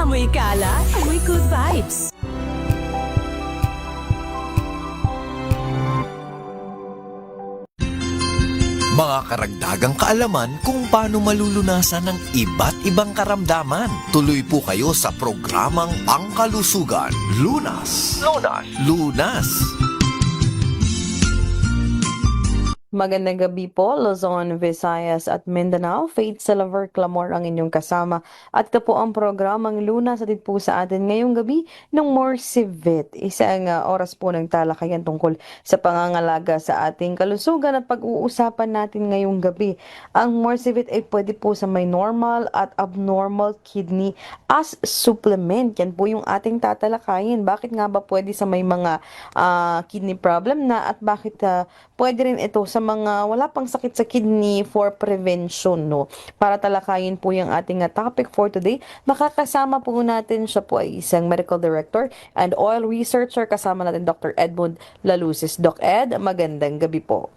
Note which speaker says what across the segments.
Speaker 1: Amoy kalat, amoy good vibes.
Speaker 2: Mga karagdagang kaalaman kung paano malulunasan ng iba't ibang karamdaman. Tuloy po kayo sa programang Pangkalusugan. Lunas. Lunas. Lunas.
Speaker 3: Magandang gabi po, Luzon, Visayas at Mindanao. Faith Salaver Clamor ang inyong kasama. At ito po ang programang Lunas atid po sa atin ngayong gabi ng Morsivit. Isang oras po ng talakayan tungkol sa pangangalaga sa ating kalusugan at pag-uusapan natin ngayong gabi. Ang Morsivit ay pwede po sa may normal at abnormal kidney as supplement. Yan po yung ating tatalakayin. Bakit nga ba pwede sa may mga kidney problem na at bakit pwede rin ito sa mga wala pang sakit sa kidney for prevention, no? Para talakayin po yung ating topic for today, makakasama po natin, siya po ay isang medical director and oil researcher. Kasama natin Dr. Edmund Lalusis. Doc Ed, magandang gabi po.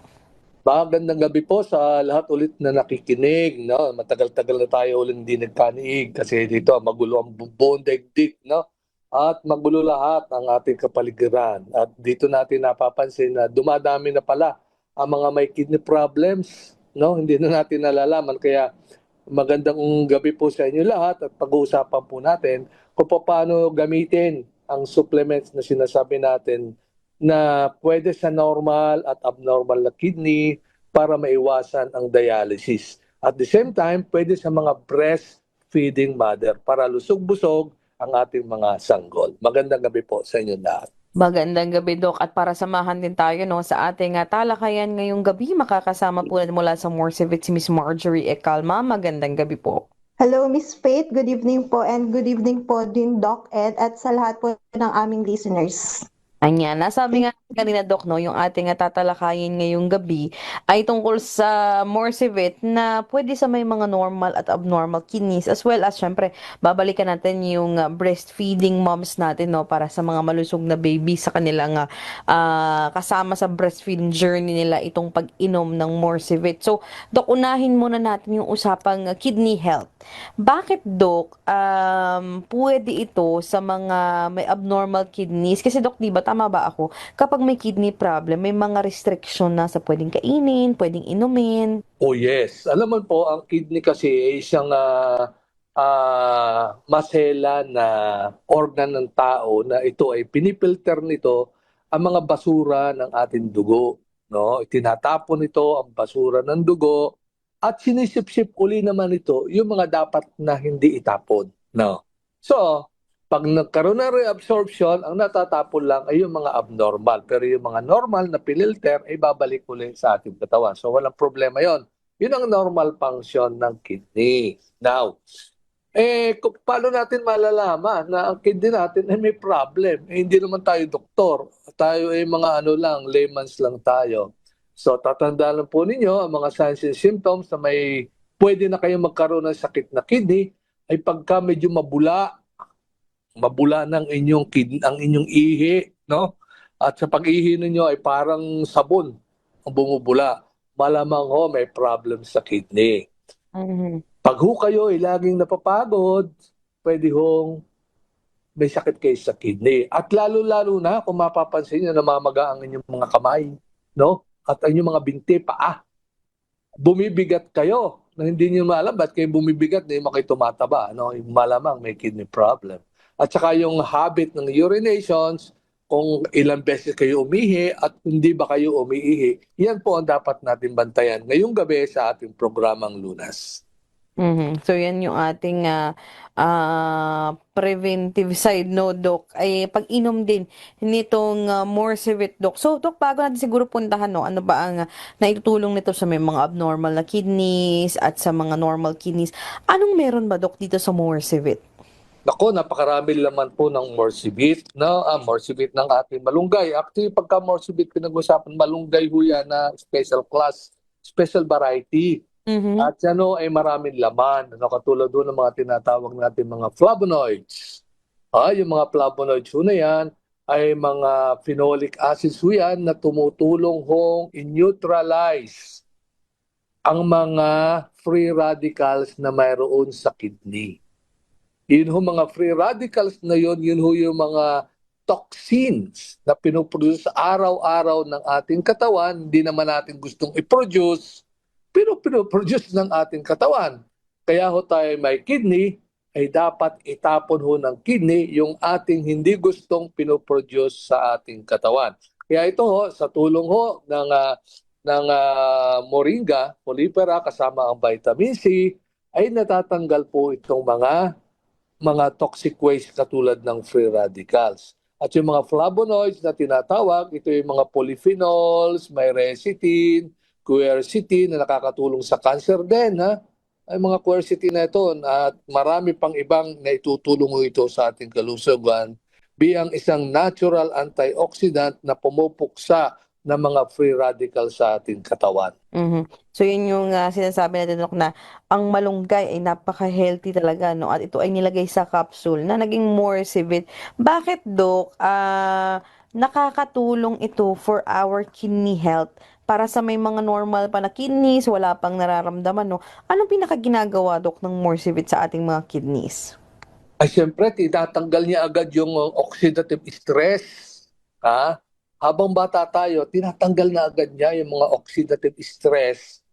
Speaker 4: Magandang gabi po sa lahat ulit na nakikinig. No? Matagal-tagal na tayo ulit hindi nagkaniig kasi dito magulo ang buong daigdig, no? At magulo lahat ang ating kapaligiran. At dito natin napapansin na dumadami na pala ang mga may kidney problems, no? Hindi na natin nalalaman. Kaya magandang gabi po sa inyo lahat at pag-uusapan po natin kung paano gamitin ang supplements na sinasabi natin na pwede sa normal at abnormal na kidney para maiwasan ang dialysis. At the same time, pwede sa mga breastfeeding mother para lusog-busog ang ating mga sanggol. Magandang gabi po sa inyo lahat.
Speaker 3: Magandang gabi, Doc. At para samahan din tayo, no, sa ating talakayan ngayong gabi, makakasama po natin mula sa Morsivit si Miss Marjorie Ecalma. Magandang gabi po.
Speaker 5: Hello, Miss Faith. Good evening po and good evening po din Doc Ed at sa lahat po ng aming listeners.
Speaker 3: Ayan, nasabi nga kanina, Doc, no, yung ating tatalakayin ngayong gabi ay tungkol sa Morsivit na pwede sa may mga normal at abnormal kidneys as well as syempre babalikan natin yung breastfeeding moms natin, no, para sa mga malusog na baby sa kanilang kasama sa breastfeeding journey nila itong pag-inom ng Morsivit. So, Doc, unahin muna natin yung usapang kidney health. Bakit, Doc, pwede ito sa mga may abnormal kidneys? Kasi, Doc, di ba tama ba ako? Kapag may kidney problem, may mga restriction na sa pwedeng kainin, pwedeng inumin.
Speaker 4: Oh yes. Alam mo po, ang kidney kasi ay isang masela na organ ng tao na ito ay pinipilter nito ang mga basura ng ating dugo. No? Itinatapon nito ang basura ng dugo at sinisip-sip uli naman ito yung mga dapat na hindi itapon. No? So, pag nagkaroon ng reabsorption, ang natatapon lang ay yung mga abnormal. Pero yung mga normal na pinilter ay babalik ulit sa ating katawan. So walang problema yon. Yun ang normal function ng kidney. Now, paano natin malalaman na ang kidney natin ay may problem? Hindi naman tayo doktor. Tayo ay mga layman's lang tayo. So tatandaan lang po ninyo ang mga signs and symptoms na may pwede na kayong magkaroon ng sakit na kidney ay pagka medyo mabula ng inyong ang inyong ihi, no? At sa pag-ihi ninyo ay parang sabon ang bumubula. Malamang may problem sa kidney. Pag kayo ay laging napapagod, pwede may sakit kayo sa kidney. At lalo-lalo na kung mapapansin niyo namamaga ang inyong mga kamay, no? At ang inyong mga binti, paa. Bumibigat kayo na hindi niyo maalam ba't kayo bumibigat, hindi mo kayo tumataba, no? Malamang may kidney problem. At saka yung habit ng urinations, kung ilang beses kayo umihi at hindi ba kayo umiihi, yan po ang dapat natin bantayan ngayong gabi sa ating programang Lunas.
Speaker 3: So yan yung ating preventive side, no, Doc, ay pag-inom din nitong Morsivit, Doc. So, Doc, bago natin siguro puntahan, no, ano ba ang naitutulong nito sa may mga abnormal na kidneys at sa mga normal kidneys? Anong meron ba, Doc, dito sa Morsivit?
Speaker 4: Nako, napakarami laman po ng Morsivit, no? Morsivit ng ating malunggay. Actually, pagka Morsivit pinag-usapan, malunggay ho yan na special class, special variety. At ay maraming laman. Katulad doon ng mga tinatawag natin mga flavonoids. Yung mga flavonoids ho na yan ay mga phenolic acids ho yan na tumutulong hong in-neutralize ang mga free radicals na mayroon sa kidney. Yun ho mga free radicals na yun ho yung mga toxins na pinoproduce araw-araw ng ating katawan, hindi naman natin gustong i-produce, pero pinoproduce ng ating katawan. Kaya ho tayo may kidney, ay dapat itapon ho ng kidney yung ating hindi gustong pinoproduce sa ating katawan. Kaya ito ho, sa tulong ho ng moringa, olipera kasama ang vitamin C, ay natatanggal po itong mga toxic waste katulad ng free radicals. At yung mga flavonoids na tinatawag, ito yung mga polyphenols, may lecithin, quercetin na nakakatulong sa cancer din, ha? Ay mga quercetin na ito at marami pang ibang na itutulong ito sa ating kalusugan bilang isang natural antioxidant na pumupuksa ng mga free radicals sa ating katawan.
Speaker 3: Mhm. So yun yung sinasabi natin Dok, na ang malunggay ay napaka-healthy talaga, no? At ito ay nilagay sa capsule na naging Morsivit. Bakit Dok? Nakakatulong ito for our kidney health para sa may mga normal pa na kidneys, wala pang nararamdaman, no? Anong pinakaginagawa Dok ng Morsivit sa ating mga kidneys?
Speaker 4: Ay siyempre, tinatanggal niya agad yung oxidative stress. Ha? Habang bata tayo, tinatanggal na agad niya yung mga oxidative stress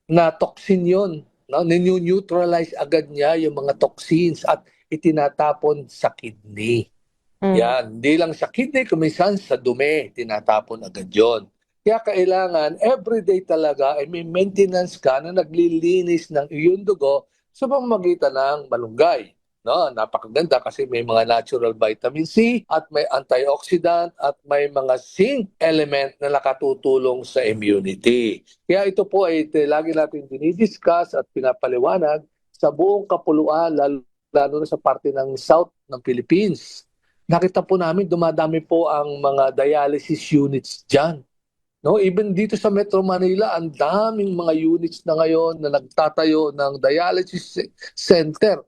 Speaker 4: na toxin yun. No? Ninu-neutralize agad niya yung mga toxins at itinatapon sa kidney. Yan, hindi lang sa kidney, kuminsan sa dumi, tinatapon agad yon. Kaya kailangan, everyday talaga, ay may maintenance ka na naglilinis ng iyong dugo sa pamamagitan ng malunggay. No, napakaganda kasi may mga natural vitamin C at may antioxidant at may mga zinc element na nakatutulong sa immunity. Kaya ito po ay lagi natin dinidiscuss at pinapaliwanag sa buong kapuluan, lalo na sa parte ng South ng Philippines. Nakita po namin dumadami po ang mga dialysis units dyan. No, even dito sa Metro Manila, ang daming mga units na ngayon na nagtatayo ng dialysis center.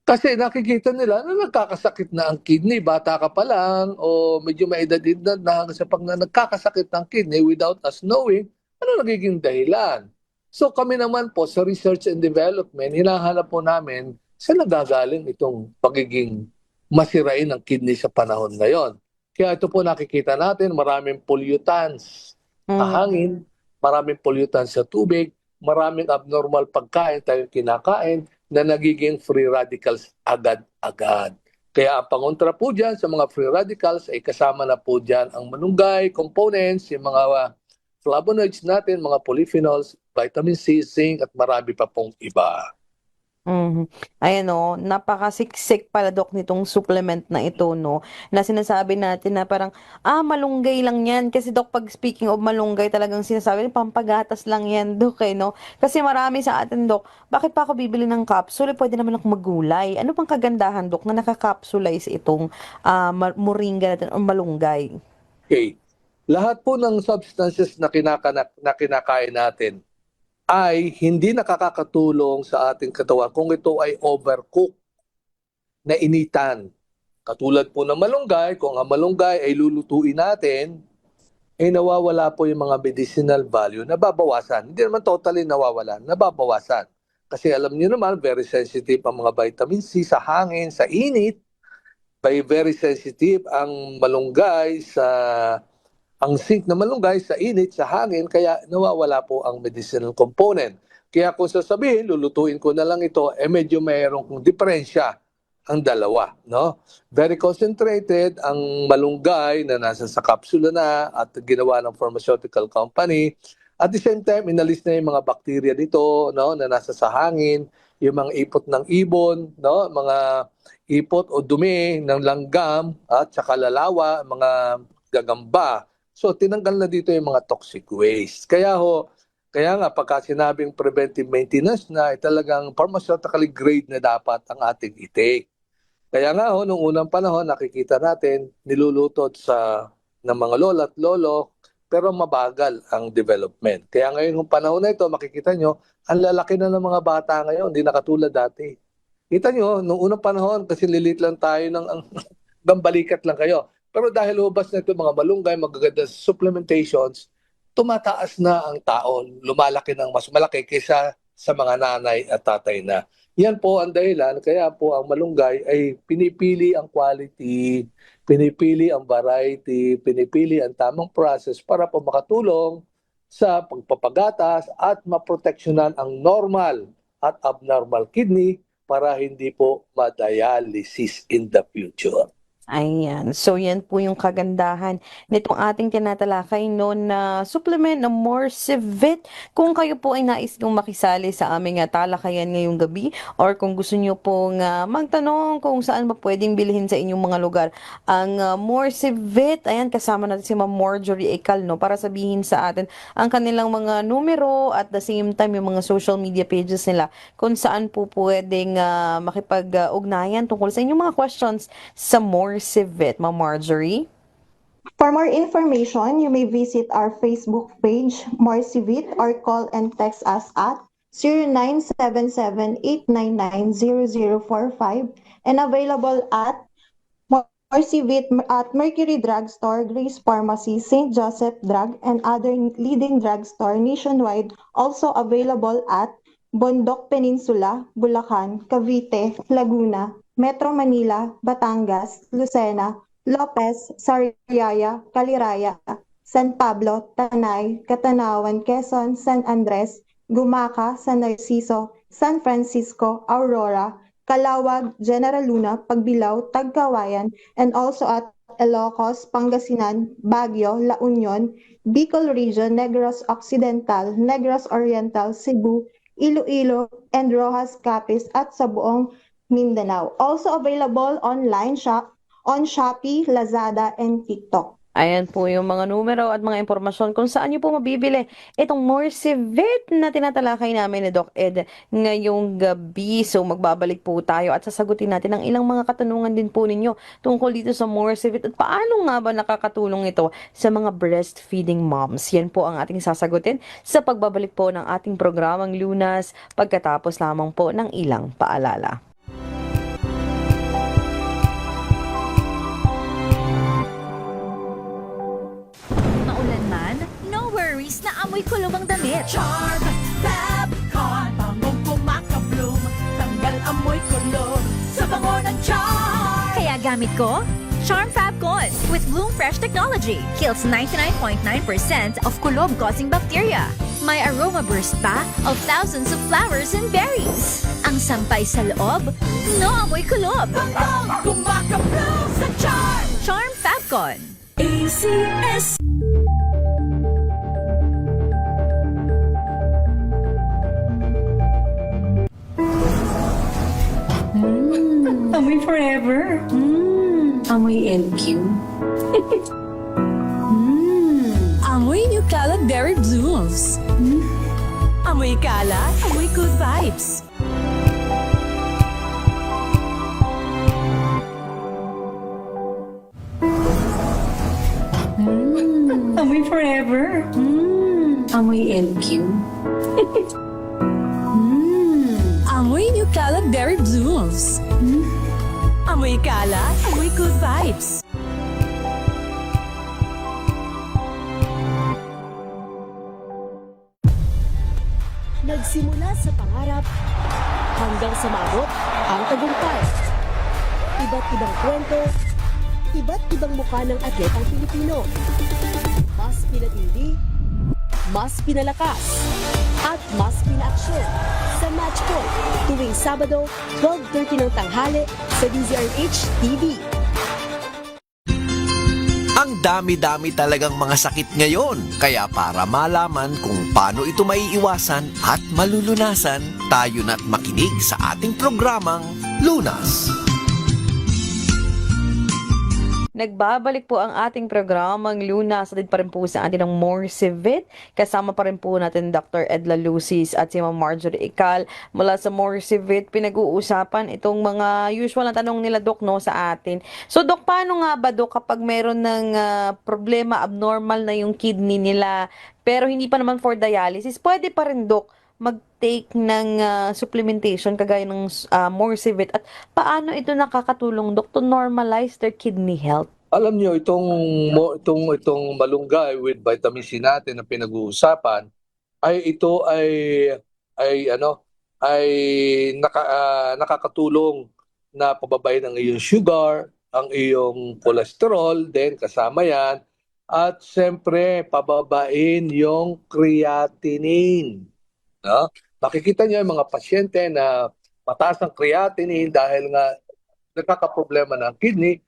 Speaker 4: Kasi nakikita nila na nagkakasakit na ang kidney, bata ka pa lang o medyo may edad-edad na hanggang sa pag nagkakasakit ng kidney without us knowing, ano nagiging dahilan? So kami naman po sa research and development, hinahanap po namin saan nagagaling itong pagiging masirain ng kidney sa panahon ngayon. Kaya ito po nakikita natin, maraming pollutants sa hangin, maraming pollutants sa tubig, maraming abnormal pagkain tayong kinakain, na nagiging free radicals agad-agad. Kaya ang pangontra po dyan sa mga free radicals ay kasama na po dyan ang malunggay, components, yung mga flavonoids natin, mga polyphenols, vitamin C, zinc, at marami pa pong iba.
Speaker 3: Mhm. Ayan o, napakasiksik pala Dok nitong supplement na ito, no? Na sinasabi natin na parang, malunggay lang yan. Kasi Dok, pag speaking of malunggay, talagang sinasabi, pampagatas lang yan, Dok, no? Kasi marami sa atin, Dok, bakit pa ako bibili ng capsule? Pwede naman ako magulay. Ano pang kagandahan, Dok, na nakakapsulize itong moringa natin o malunggay?
Speaker 4: Okay. Lahat po ng substances na kinakain natin ay hindi nakakatulong sa ating katawan kung ito ay overcooked na initan. Katulad po ng malunggay, kung ang malunggay ay lulutuin natin, ay nawawala po yung mga medicinal value, nababawasan. Hindi naman totally nawawala, nababawasan. Kasi alam niyo naman, very sensitive ang mga vitamin C sa hangin, sa init. Very sensitive ang malunggay ang zinc na malunggay sa init, sa hangin, kaya nawawala po ang medicinal component. Kaya kung sasabihin, lulutuin ko na lang ito, medyo mayroong diferensya ang dalawa. No? Very concentrated ang malunggay na nasa sa kapsula na at ginawa ng pharmaceutical company. At the same time, inalis na yung mga bakterya dito, no, na nasa sa hangin, yung mga ipot ng ibon, no, mga ipot o dumi ng langgam at saka lalawa, mga gagamba. So tinanggal na dito yung mga toxic waste. Kaya nga pagka sinabing preventive maintenance na, talagang pharmaceutically grade na dapat ang ating i-take. Kaya nga nung unang panahon nakikita natin niluluto ng mga lola at lolo, pero mabagal ang development. Kaya ngayon yung panahon na ito, makikita nyo, ang lalaki na ng mga bata ngayon, hindi na katulad dati. Kita nyo, nung unang panahon, kasi lilit lang tayo ng gambalikat lang kayo. Pero dahil hubas na ito mga malunggay, magaganda supplementations, tumataas na ang tao, lumalaki ng mas malaki kaysa sa mga nanay at tatay na. Yan po ang dahilan kaya po ang malunggay ay pinipili ang quality, pinipili ang variety, pinipili ang tamang process para po makatulong sa pagpapagatas at maproteksyonan ang normal at abnormal kidney para hindi po ma-dialysis in the future.
Speaker 3: Ayan. So, yan po yung kagandahan nitong ating tinatalakay no na supplement na Morsivit. Kung kayo po ay nais niyong makisali sa aming talakayan ngayong gabi or kung gusto niyo pong magtanong kung saan ba pwedeng bilhin sa inyong mga lugar ang Morsivit, ayan, kasama natin si Ma'am Marjorie Ekal no para sabihin sa atin ang kanilang mga numero at the same time yung mga social media pages nila kung saan po pwedeng makipag-ugnayan tungkol sa inyong mga questions sa Morsivit, Ma'am Marjorie.
Speaker 5: For more information, you may visit our Facebook page, Morsivit, or call and text us at 0977-899-0045 and available at Morsivit at Mercury Drugstore, Grace Pharmacy, St. Joseph Drug, and other leading drugstore nationwide. Also available at Bondok Peninsula, Bulacan, Cavite, Laguna, Metro Manila, Batangas, Lucena, Lopez, Sariaya, Caliraya, San Pablo, Tanay, Catanawan, Quezon, San Andres, Gumaca, San Narciso, San Francisco, Aurora, Calawag, General Luna, Pagbilao, Tagkawayan, and also at Ilocos, Pangasinan, Baguio, La Union, Bicol Region, Negros Occidental, Negros Oriental, Cebu, Iloilo, and Rojas Capiz at sa buong Mindanao. Also available online shop on Shopee, Lazada, and TikTok.
Speaker 3: Ayan po yung mga numero at mga impormasyon kung saan nyo po mabibili itong Morsivit na tinatalakay namin ni Doc Ed ngayong gabi. So magbabalik po tayo at sasagutin natin ang ilang mga katanungan din po ninyo tungkol dito sa Morsivit at paano nga ba nakakatulong ito sa mga breastfeeding moms. Yan po ang ating sasagutin sa pagbabalik po ng ating programang Lunas pagkatapos lamang po ng ilang paalala.
Speaker 1: Maulan man, no worries na amoy kulong ang damit.
Speaker 6: Charm Fabcon, bangong kumakabloom, tanggal amoy kulog sa bango ng charm.
Speaker 1: Kaya gamit ko, Charm Fabcon with Bloom Fresh Technology. Kills 99.9% of kulob-causing bacteria. May aroma burst pa of thousands of flowers and berries. Ang sampay sa loob, no amoy kulob.
Speaker 6: Bangong kumakabloom sa charm.
Speaker 1: Charm Fabcon.
Speaker 6: ACS.
Speaker 7: Amoy forever. Amoy LQ.
Speaker 1: Amoy New Calad Berry Blooms.
Speaker 6: Amoy kalat, amoy good vibes.
Speaker 7: Amoy forever. Amoy LQ.
Speaker 1: Amoy New Calad Berry Blooms.
Speaker 6: Amoy kalat, amoy good vibes.
Speaker 8: Nagsimula sa pangarap hanggang sa maabot ang tagumpay. Iba't ibang kwento, iba't ibang mukha ng atletang Pilipino. Mas pinatindi, mas pinalakas, at mas pinaaksyon sa Match Point tuwing Sabado, 12:30 ng tanghali sa DZRH TV.
Speaker 2: Ang dami-dami talagang mga sakit ngayon. Kaya para malaman kung paano ito maiiwasan at malulunasan, tayo na't makinig sa ating programang Lunas.
Speaker 3: Nagbabalik po ang ating programang Lunas at pa rin po sa atin ng Morsivit. Kasama pa rin po natin Dr. Edla Lucis at si Ma'am Marjorie Ekal mula sa Morsivit. Pinag-uusapan itong mga usual na tanong nila, Doc, no, sa atin. So, Doc, paano nga ba, Doc, kapag meron ng problema, abnormal na yung kidney nila, pero hindi pa naman for dialysis, pwede pa rin, Doc, mag-take ng supplementation kagaya ng Morsivit at paano ito nakakatulong, Doc, to normalize their kidney health?
Speaker 4: Alam niyo itong malunggay with vitamin C natin na pinag-uusapan ay ito ay ay nakakatulong na pababain ang iyong sugar, ang iyong cholesterol, then kasama yan. At siyempre, pababain yung creatinine. No? Makikita niyo yung mga pasyente na mataas ang creatinine dahil nga nagkakaproblema ng kidney,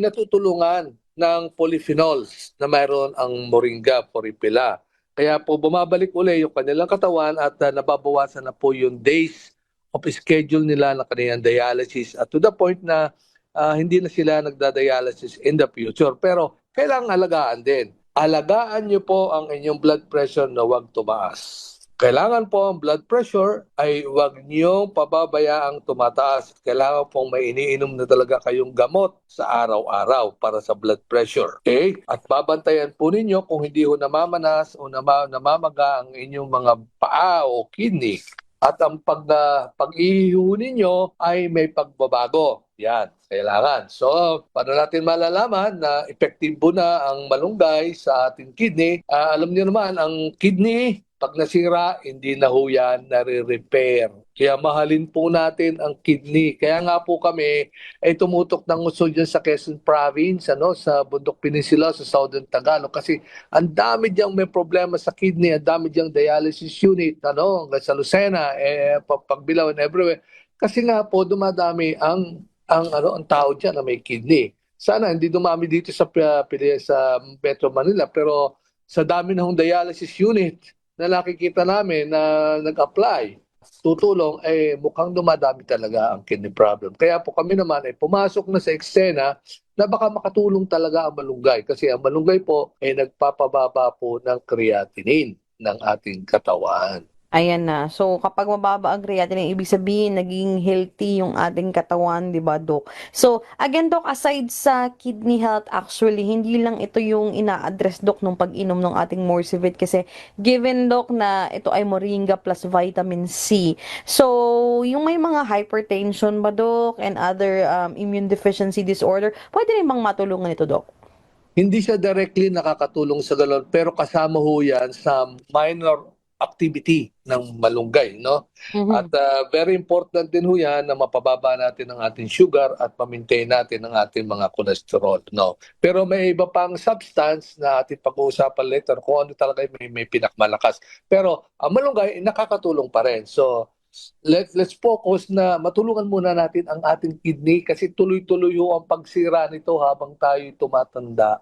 Speaker 4: natutulungan ng polyphenols na mayroon ang moringa poripila. Kaya po bumabalik uli yung kanilang katawan at nababawasan na po yung days of schedule nila ng kanilang dialysis at to the point na hindi na sila nagda-dialysis in the future. Pero kailangang alagaan din. Alagaan niyo po ang inyong blood pressure na huwag tumaas. Kailangan po ang blood pressure ay huwag niyong pababayaang tumataas. Kailangan pong may iniinom na talaga kayong gamot sa araw-araw para sa blood pressure. Okay? At babantayan po ninyo kung hindi ho namamanas o namamaga ang inyong mga paa o kidney. At ang pag-ihiho ninyo ay may pagbabago. Yan, kailangan. So, paano natin malalaman na epektibo na ang malunggay sa ating kidney? Alam niyo naman, ang kidney, pag nasira, hindi na ho yan nare-repair. Kaya mahalin po natin ang kidney. Kaya nga po kami ay tumutok ng gusto dyan sa Quezon Province, sa Bundok Peninsula, sa Southern Tagalog. Kasi ang dami diyang may problema sa kidney, ang dami diyang dialysis unit, sa Lucena, Pagbilao and everywhere. Kasi nga po dumadami ang tao diyan na may kidney. Sana hindi dumami dito sa Metro Manila, pero sa dami ng dialysis unit na nakikita namin na nag-apply, tutulong, mukhang dumadami talaga ang kidney problem. Kaya po kami naman ay pumasok na sa eksena na baka makatulong talaga ang malunggay. Kasi ang malunggay po ay nagpapababa po ng creatinine ng ating katawan.
Speaker 3: Ayan na. So, kapag mababa ang creatinine, ibig sabihin, naging healthy yung ating katawan, di ba, Dok? So, again, Dok, aside sa kidney health, actually, hindi lang ito yung ina-address, Dok, nung pag-inom ng ating Morsivit. Kasi, given, Dok, na ito ay moringa plus vitamin C. So, yung may mga hypertension ba, Dok, and other immune deficiency disorder, pwede rin bang matulungan ito, Dok?
Speaker 4: Hindi siya directly nakakatulong sa galon, pero kasama ho yan sa minor activity ng malunggay, no? At very important din ho yan na mapababa natin ang ating sugar at ma-maintain natin ang ating mga cholesterol, no? Pero may iba pang substance na ating pag-uusapan later kung ano talaga may pinakmalakas. Pero ang malunggay nakakatulong pa rin. So let's focus na matulungan muna natin ang ating kidney kasi tuloy-tuloy ho ang pagsira nito habang tayo tumatanda.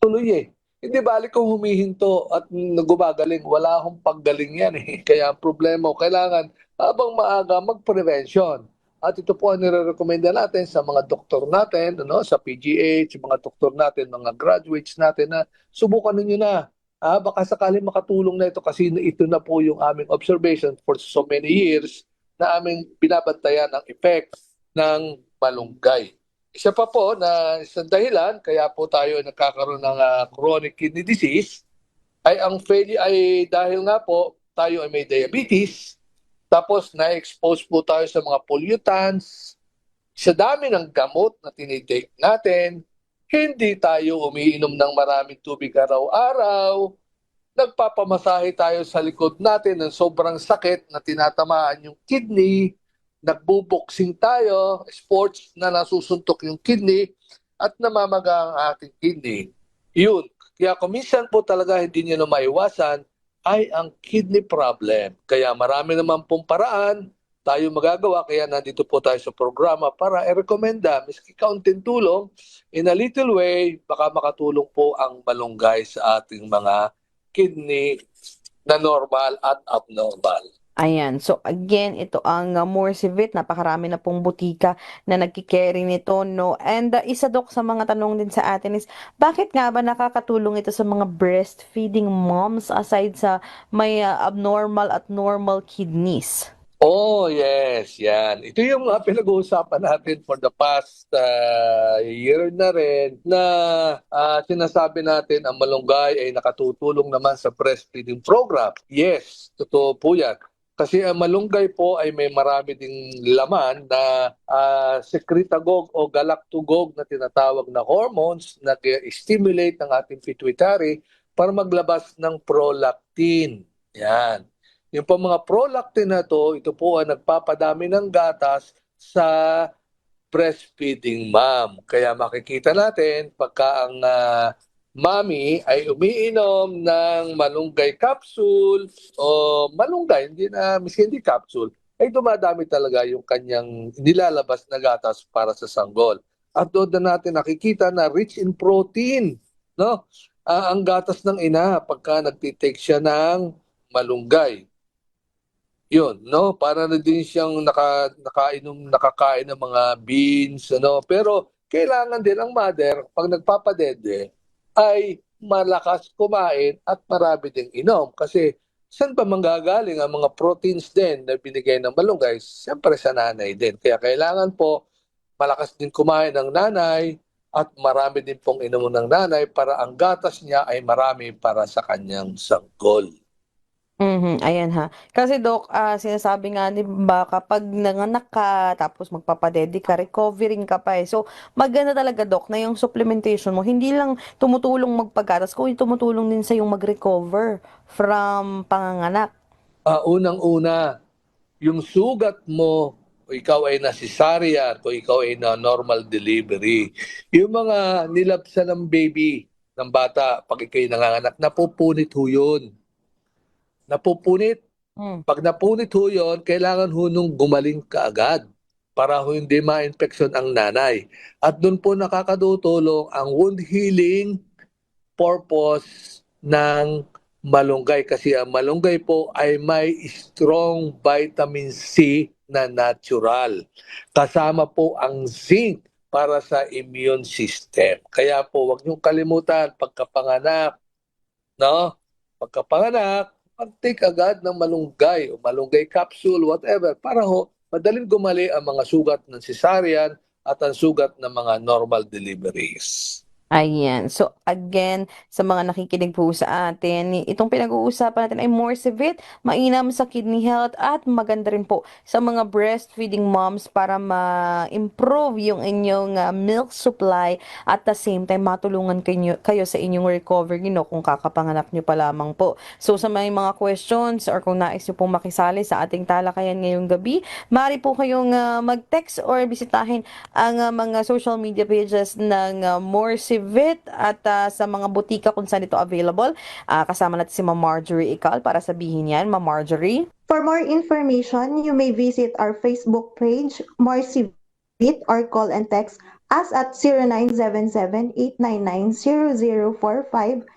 Speaker 4: Tuloy Hindi balik kung humihinto at gumagaling. Wala akong paggaling yan Kaya ang problema, kailangan habang maaga mag-prevention. At ito po ang nire-recommenda natin sa mga doktor natin, sa PGH, mga doktor natin, mga graduates natin na subukan ninyo na. Baka sakali makatulong na ito kasi ito na po yung aming observation for so many years na aming binabantayan ang effect ng malunggay. Isa pa po na isang dahilan kaya po tayo nagkakaroon ng chronic kidney disease ay ang failure ay dahil nga po tayo ay may diabetes, tapos na-expose po tayo sa mga pollutants, sa dami ng gamot na tinitake natin, hindi tayo umiinom ng maraming tubig araw-araw, nagpapamasahe tayo sa likod natin ng sobrang sakit na tinatamaan yung kidney, nagbuboxing tayo, sports na nasusuntok yung kidney at namamaga ang ating kidney. Yun. Kaya kuminsan po talaga hindi nyo na maiwasan ay ang kidney problem. Kaya marami naman pong paraan tayo magagawa. Kaya nandito po tayo sa programa para i-recommenda, miski kaunting tulong, in a little way, baka makatulong po ang malunggay sa ating mga kidney na normal at abnormal.
Speaker 3: Ayan. So, again, ito ang Morsivit. Napakarami na pong butika na nagkikerry nito, no? And isa, Dok, sa mga tanong din sa atin is, bakit nga ba nakakatulong ito sa mga breastfeeding moms aside sa may abnormal at normal kidneys?
Speaker 4: Oh, yes, yan. Ito yung pinag-uusapan natin for the past year na rin na sinasabi natin ang malunggay ay nakatutulong naman sa breastfeeding program. Yes, totoo po yan. Kasi ang malunggay po ay may marami ding laman na secretagogue o galactogog na tinatawag na hormones na stimulate ng ating pituitary para maglabas ng prolactin. Yan. Yung po mga prolactin na to, ito po ang nagpapadami ng gatas sa breastfeeding mom. Kaya makikita natin pagka ang mommy ay umiinom ng malunggay capsule o malunggay, hindi capsule, ay dumadami talaga yung kanyang nilalabas na gatas para sa sanggol. At doon na natin nakikita na rich in protein, no? Ang gatas ng ina pagka nagtitake siya ng malunggay. Yun, no? Para na din siyang nakakain ng mga beans, ano? Pero kailangan din ang mother, pag nagpapadede, ay malakas kumain at marami ding inom. Kasi saan ba manggagaling ang mga proteins din na binigay ng malunggay? Siyempre sa nanay din. Kaya kailangan po malakas din kumain ng nanay at marami din pong inom ng nanay para ang gatas niya ay marami para sa kanyang sanggol.
Speaker 3: Ayan ha. Kasi Dok, sinasabi nga, di ba, kapag nanganak ka, tapos magpapadede ka, recovering ka pa eh. So, maganda talaga, Dok, na yung supplementation mo, hindi lang tumutulong magpagatas, kundi tumutulong din sa yung mag-recover from panganganak.
Speaker 4: Unang-una, yung sugat mo, o ikaw ay na cesarean, o ikaw ay na normal delivery, yung mga nilabsan ng baby, ng bata, pag ikaw'y nanganganak, napupunit ho yun. Napupunit. Pag napunit ho yun, kailangan ho nung gumaling kaagad para ho hindi ma-infection ang nanay. At doon po nakakatutulong ang wound healing purpose ng malunggay kasi ang malunggay po ay may strong vitamin C na natural. Kasama po ang zinc para sa immune system. Kaya po wag niyong kalimutan pagkapanganak, no? Pagkapanganak, mag-take agad ng malunggay o malunggay capsule, whatever, para ho madaling gumali ang mga sugat ng cesarean at ang sugat ng mga normal deliveries.
Speaker 3: Ayan. So, again, sa mga nakikinig po sa atin, itong pinag-uusapan natin ay Morsivit, mainam sa kidney health at maganda rin po sa mga breastfeeding moms para ma-improve yung inyong milk supply at the same time matulungan kayo sa inyong recovery, kung kakapanganak nyo pa lamang po. So, sa may mga questions or kung nais nyo pong makisali sa ating talakayan ngayong gabi, maaari po kayong mag-text or bisitahin ang mga social media pages ng Morsivit at sa mga butika kung saan ito available. Kasama natin si Ma'am Marjorie Ical para sabihin yan. Ma'am Marjorie?
Speaker 5: For more information, you may visit our Facebook page, Morsivit, or call and text us at 0977-899-0045.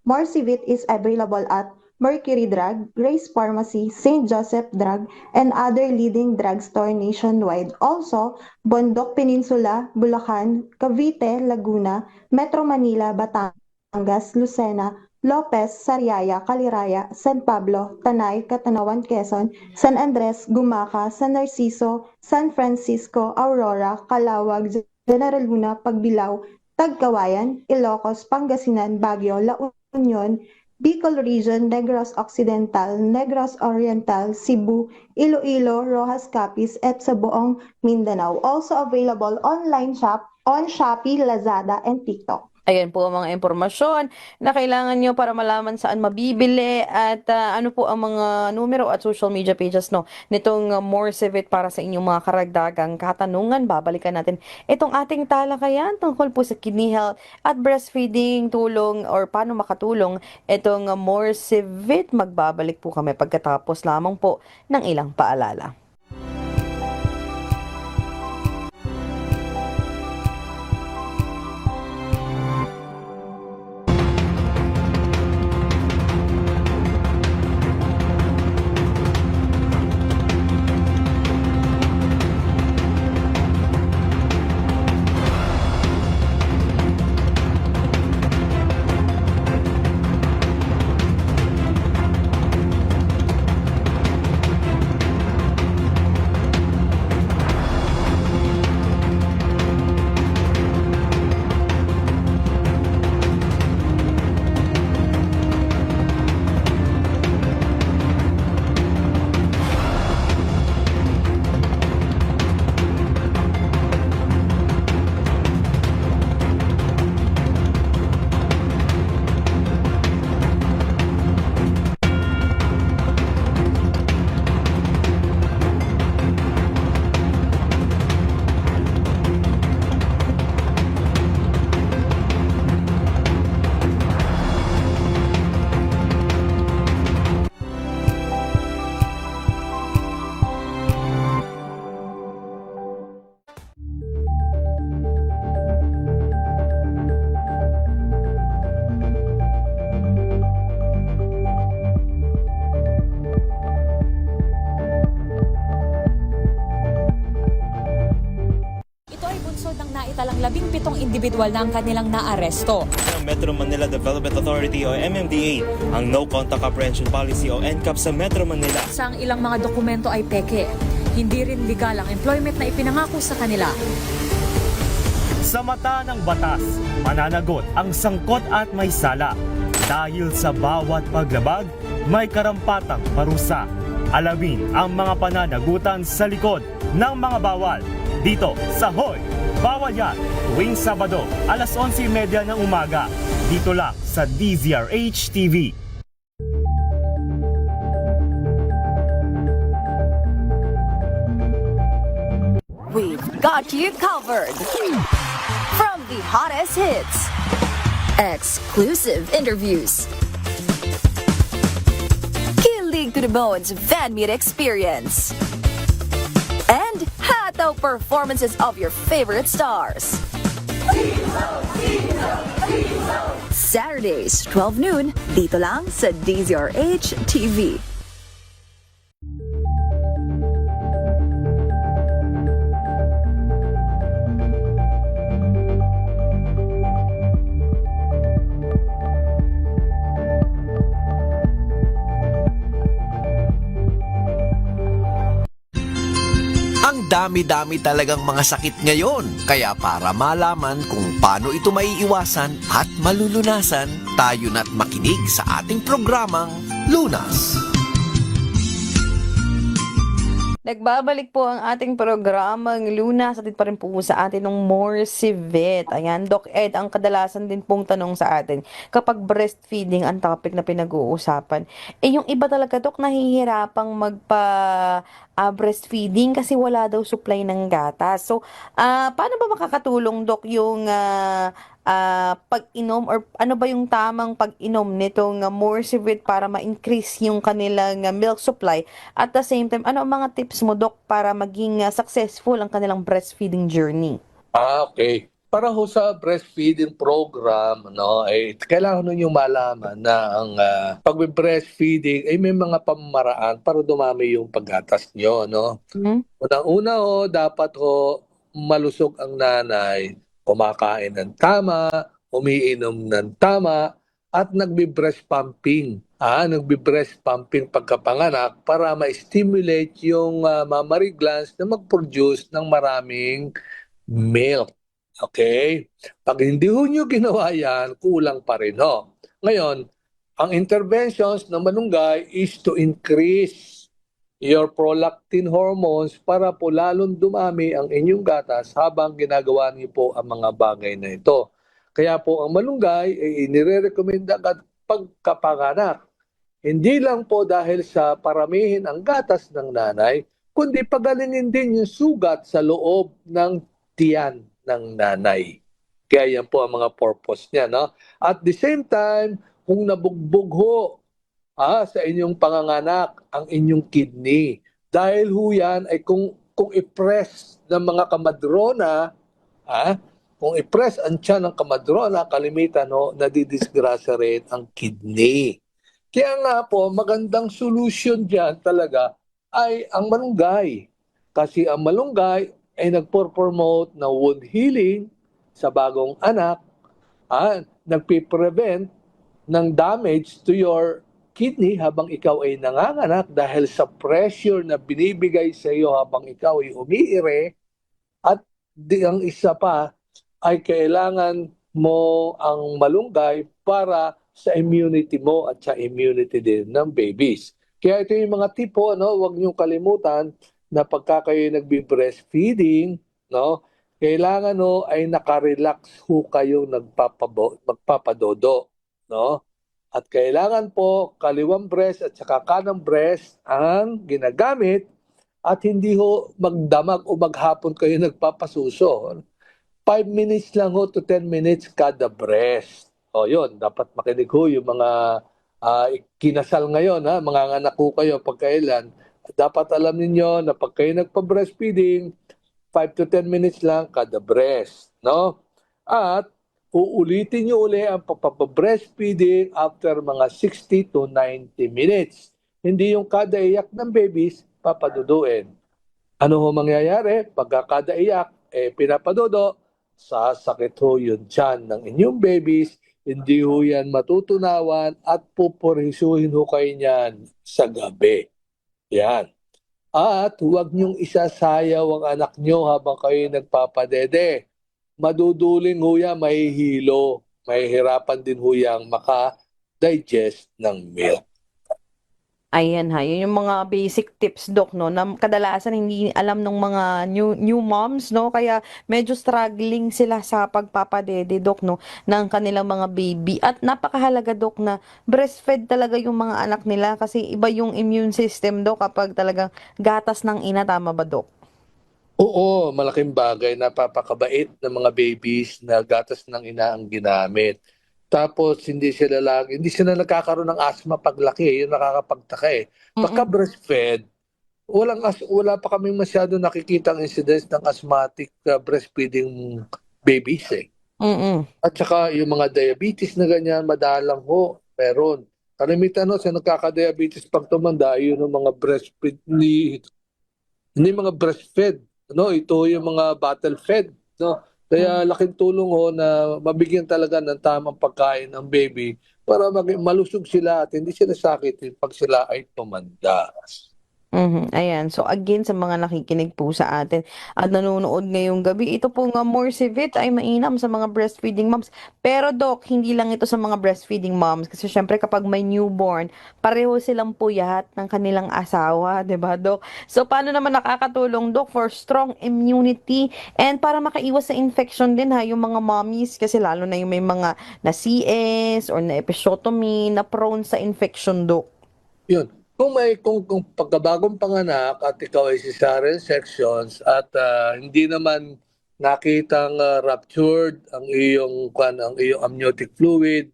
Speaker 5: Morsivit is available at Mercury Drug, Grace Pharmacy, St. Joseph Drug, and other leading drugstore nationwide. Also, Bondok Peninsula, Bulacan, Cavite, Laguna, Metro Manila, Batangas, Lucena, Lopez, Sariaya, Caliraya, San Pablo, Tanay, Catanawan, Quezon, San Andres, Gumaca, San Narciso, San Francisco, Aurora, Calawag, General Luna, Pagbilao, Tagkawayan, Ilocos, Pangasinan, Baguio, La Union, Bicol Region, Negros Occidental, Negros Oriental, Cebu, Iloilo, Rojas Capiz, at sa buong Mindanao. Also available online shop on Shopee, Lazada, and TikTok.
Speaker 3: Ayan po ang mga impormasyon na kailangan nyo para malaman saan mabibili at ano po ang mga numero at social media pages nitong Morsivit para sa inyong mga karagdagang katanungan. Babalikan natin itong ating talakayan tungkol po sa kidney health at breastfeeding, tulong or paano makatulong itong Morsivit. Magbabalik po kami pagkatapos lamang po ng ilang paalala.
Speaker 9: Pagsod ng naitalang 17 individual na ang kanilang naaresto.
Speaker 10: Ng Metro Manila Development Authority o MMDA ang No Contact Apprehension Policy o NCAP sa Metro Manila.
Speaker 9: Sa ang ilang mga dokumento ay peke. Hindi rin legal ang employment na ipinangako sa kanila.
Speaker 10: Sa mata ng batas, mananagot ang sangkot at may sala. Dahil sa bawat paglabag, may karampatang parusa. Alamin ang mga pananagutan sa likod ng mga bawal. Dito sa Hoy! Bawal Yan! Tuwing Sabado, alas 11:30 ng umaga. Dito lang sa DZRH TV.
Speaker 1: We've got you covered. From the hottest hits, exclusive interviews, kilig to the bones fan meet experience, and hataw performances of your favorite stars. Saturdays, 12 noon, dito lang sa DZRH TV.
Speaker 2: Ang dami-dami talagang mga sakit ngayon. Kaya para malaman kung paano ito maiiwasan at malulunasan, tayo na't makinig sa ating programang Lunas.
Speaker 3: Nagbabalik po ang ating programang Luna. Sa pa rin po sa atin ng Morsi Vet. Ayan, Doc Ed, ang kadalasan din pong tanong sa atin kapag breastfeeding ang topic na pinag-uusapan. Yung iba talaga, Doc, nahihirapang breastfeeding kasi wala daw supply ng gatas. So, paano ba makakatulong, Doc, yung pag-inom or ano ba yung tamang pag-inom nitong Morsivit para ma-increase yung kanilang milk supply? At the same time, ano ang mga tips mo, Doc, para maging successful ang kanilang breastfeeding journey?
Speaker 4: Okay. Para ho sa breastfeeding program, kailangan nun yung malaman na ang pag-breastfeeding ay may mga pamamaraan para dumami yung paggatas nyo, no? Unang-una dapat malusog ang nanay, kumakain ng tama, umiinom ng tama, at nagbi-breast pumping. Nagbi-breast pumping pagkapanganak para ma-stimulate yung mammary glands na mag-produce ng maraming milk. Okay? Pag hindi nyo ginawa yan, kulang pa rin ho. Ngayon, ang interventions ng malunggay is to increase your prolactin hormones para po lalong dumami ang inyong gatas habang ginagawa niyo po ang mga bagay na ito. Kaya po ang malunggay ay inire-recommenda agad pagkapanganak. Hindi lang po dahil sa paramihin ang gatas ng nanay, kundi pagalingin din yung sugat sa loob ng tiyan ng nanay. Kaya yan po ang mga purpose niya. No? At the same time, kung nabugbog sa inyong panganganak ang inyong kidney, dahil yan ay kung i-press ng mga kamadrona, kung i-press ang tiyan ng kamadrona, kalimitan nadidisgrasya rin ang kidney. Kaya nga po, magandang solution dyan talaga ay ang malunggay. Kasi ang malunggay ay nagpo-promote na wound healing sa bagong anak, nagpiprevent ng damage to your kidney habang ikaw ay nanganganak dahil sa pressure na binibigay sa iyo habang ikaw ay umiire, at ang isa pa ay kailangan mo ang malunggay para sa immunity mo at sa immunity din ng babies. Kaya ito yung mga tipo, huwag niyong kalimutan na pagka kayo nagbi-breastfeeding, kailangan ay nakarelax kayo magpapadodo, At kailangan po kaliwang breast at saka kanang breast ang ginagamit at hindi magdamag o maghapon kayo nagpapasuso. 5 minutes lang to 10 minutes kada breast. Yun, dapat makinig yung mga kinasal ngayon, mga anak kayo pagkailan. Dapat alam niyo na pag kayo nagpa-breastfeeding, 5 to 10 minutes lang kada breast, At uulitin niyo uli ang pagpapa-breastfeeding after mga 60 to 90 minutes. Hindi yung kada iyak ng babies, papaduduin. Ano ho mangyayari? Pagka kada iyak, pinapadodo, sasakit ho yung tiyan ng inyong babies, hindi ho yan matutunawan at pupurisuhin ho kayo niyan sa gabi. Yan. At huwag niyong isasayaw ang anak niyo habang kayo nagpapadede. Maduduling ho yan, mahihilo. Mahihirapan din ho yang maka-digest ng milk.
Speaker 3: Ayan ha, yun yung mga basic tips, Doc, no, na kadalasan hindi alam ng mga new moms, no, kaya medyo struggling sila sa pagpapadede, Doc, no, ng kanilang mga baby. At napakahalaga, Doc, na breastfed talaga yung mga anak nila kasi iba yung immune system, Doc, kapag talagang gatas ng ina, tama ba, Doc?
Speaker 4: Oo, malaking bagay. Napapakabait ng mga babies na gatas ng ina ang ginamit. Tapos hindi sila nagkakaroon ng asthma paglaki. Yun nakakapagtaka eh. Pagka
Speaker 3: Mm-mm.
Speaker 4: breastfed, wala pa kami masyado nakikitang incidence ng asthmatic breastfeeding babies eh.
Speaker 3: Mm-mm.
Speaker 4: At saka yung mga diabetes na ganyan, madalang ho, meron. Kalimitan no, sa nagkaka-diabetes pag tumanda, yun ang mga breastfeed, hindi mga breastfed, no? Ito yung mga bottle fed, no? Kaya laking tulong ho na mabigyan talaga ng tamang pagkain ang baby para malusog sila at hindi sila sakit pag sila ay tumanda.
Speaker 3: Mhm, ayan. So again, sa mga nakikinig po sa atin at nanonood ngayong gabi, ito po nga Morsivit ay mainam sa mga breastfeeding moms. Pero Doc, hindi lang ito sa mga breastfeeding moms kasi syempre kapag may newborn, pareho silang puyat ng kanilang asawa, 'di ba, Doc? So paano naman nakakatulong, Doc, for strong immunity and para makaiwas sa infection din ha, yung mga mommies kasi lalo na yung may mga na CS or na episiotomy na prone sa infection, Doc.
Speaker 4: Yun. Kung pagkabagong panganak at ikaw ay cesarean sections at hindi naman nakitang ruptured ang iyong amniotic fluid